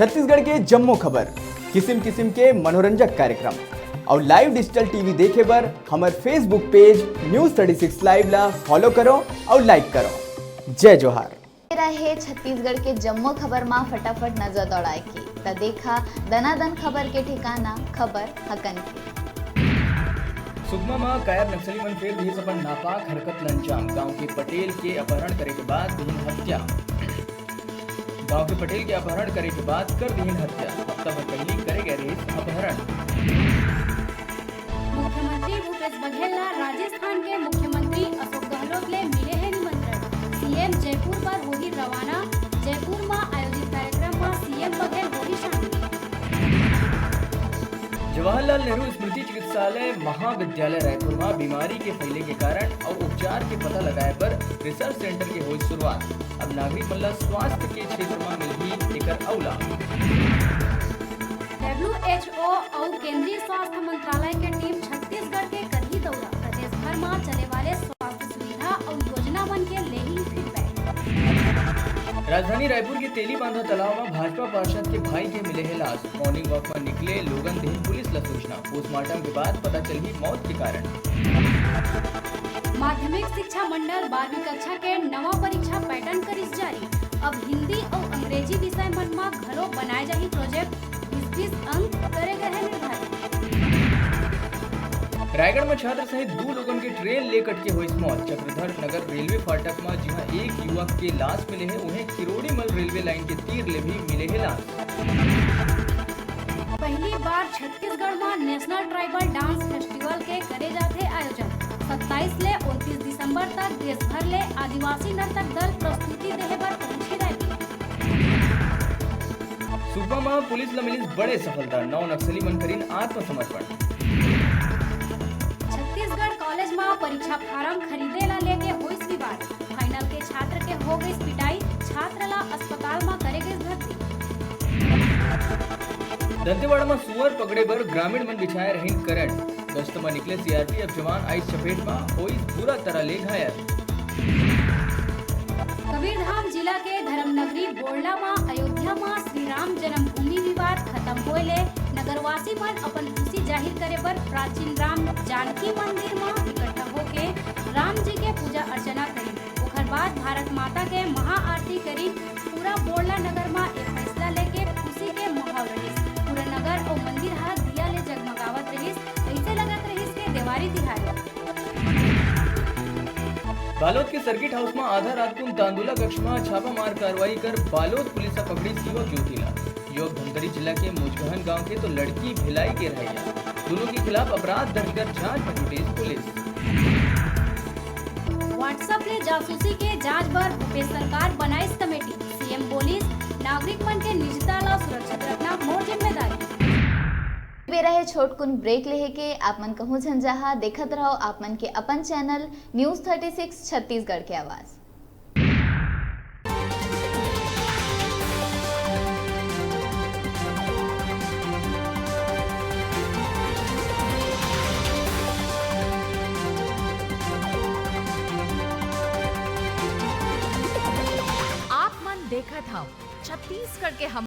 छत्तीसगढ़ के जम्मो खबर, किस्म किस्म के मनोरंजक कार्यक्रम और लाइव डिजिटल टीवी देखे बर हमार फेसबुक पेज न्यूज़ 36 लाइव ला फॉलो करो और लाइक करो। जय जोहार। रहे छत्तीसगढ़ के जम्मो खबर में फटाफट नजर दौड़ाए की त देखा दनादन खबर के ठिकाना खबर हकन की। सुकमा में कायर नक्सली मन फिर भी अपन नापाक हरकत अंजाम। गांव के पटेल के अपहरण करे के बाद दिहन हत्या। गांव के पटेल के अपहरण करे के बाद कर दिहन हत्या। हफ्ता भर पहले करे गए रहे अपहरण। मुख्यमंत्री भूपेश बघेल राजस्थान के मुख्यमंत्री अशोक गहलोत ले मिले हैं निमंत्रण। सीएम जयपुर पर होगी रवाना। जयपुर में आयोजित कार्यक्रम में सीएम बघेल होगी शामिल। जवाहरलाल नेहरू स्मृति चिकित्सालय महाविद्यालय रायपुर में बीमारी के फैले के कारण और उपचार के पता लगाए पर रिसर्च सेंटर के हुई शुरुआत। अब नागरिक मन स्वास्थ्य के क्षेत्र में मिलही एकर अवला। WHO और केंद्रीय स्वास्थ्य मंत्रालय के टीम छत्तीसगढ़ के करही दौरा। प्रदेश भर में चले वाले स्वास्थ्य सुविधा और योजना मन के ले ही फीडबैक। राजधानी रायपुर के तेली बांधा तालाब में भाजपा पार्षद के भाई के मिले है लाश। मॉर्निंग वॉक में निकले लोगन देहन पुलिस ला सूचना। पोस्टमार्टम के बाद पता चली मौत के कारण। माध्यमिक शिक्षा मंडल 12वीं कक्षा के नवा परीक्षा पैटर्न करिस जारी। अब हिंदी और अंग्रेजी विषय मन में घलो बनाए जाही प्रोजेक्ट। 20 अंक करे गए हैं निर्धारित। रायगढ़ में छात्र सहित 2 लोगों के ट्रेन ले कट के हुई मौत। चक्रधर नगर रेलवे फाटक में जहां एक युवक के लाश मिले हैं, उन्हें किरोड़ीमल रेलवे लाइन के तीर ले भी मिले हैं लाश। पहली बार छत्तीसगढ़ में नेशनल ट्राइबल डांस फेस्टिवल के करे जाते आयोजन। 27 ले 29 दिसंबर तक देश भर ले आदिवासी नर्तक दल प्रस्तुति देहे बर पहुंची रहे। सुकमा में पुलिस ला मिली बड़े सफलता। 9 नक्सली मन करीन आत्मसमर्पण। छत्तीसगढ़ कॉलेज में परीक्षा फार्म खरीदे ला लेके हुई विवाद। फाइनल के छात्र के हो गई पिटाई। छात्र ला अस्पताल में करे गई भर्ती। दंतेवाड़ा में सुअर पकड़े पर ग्रामीण मन बिछाए रहे करंट। गश्त में निकले सीआरपीएफ जवान आई चपेट में हुई पूरा तरह ले घायल। कबीरधाम जिला के धर्मनगरी बोरला में अयोध्या में श्री राम जन्मभूमि विवाद खत्म होले। नगरवासी मन अपन खुशी जाहिर करे पर प्राचीन राम जानकी मंदिर में इकट्ठा होके राम जी के पूजा अर्चना करी। ओकर बाद भारत माता के महाआरती करी। पूरा बोरला नगर में एक फैसला लेके खुशी के माहौल रही। पूरा नगर और मंदिर हाथ दिया ले जगमगावत रही। ऐसे लगत रही के दिवाली तिहार। बालोद के सर्किट हाउस में आधा रात को तांदुला कक्ष में छापामार कार्रवाई कर बालोद पुलिस पकड़ी युवक ज्योतिला। युवक धमतरी जिला के मुजगहन गांव के तो लड़की भिलाई के रहिया। दोनों के खिलाफ अपराध दर्ज कर जांच में जुटी पुलिस। व्हाट्सएप ले जासूसी के जांच बर भूपेश सरकार बनाइस कमेटी। सीएम बोलिस नागरिक मन के निजता ला सुरक्षित रखना मोर जिम्मेदारी। वे रहे छोटकुन ब्रेक लेहे के आप मन कहूँ झंझाहा देखत रहो आप मन के अपन चैनल न्यूज़ 36 छत्तीसगढ़ के आवाज। आप मन देखत हव छत्तीसगढ़ के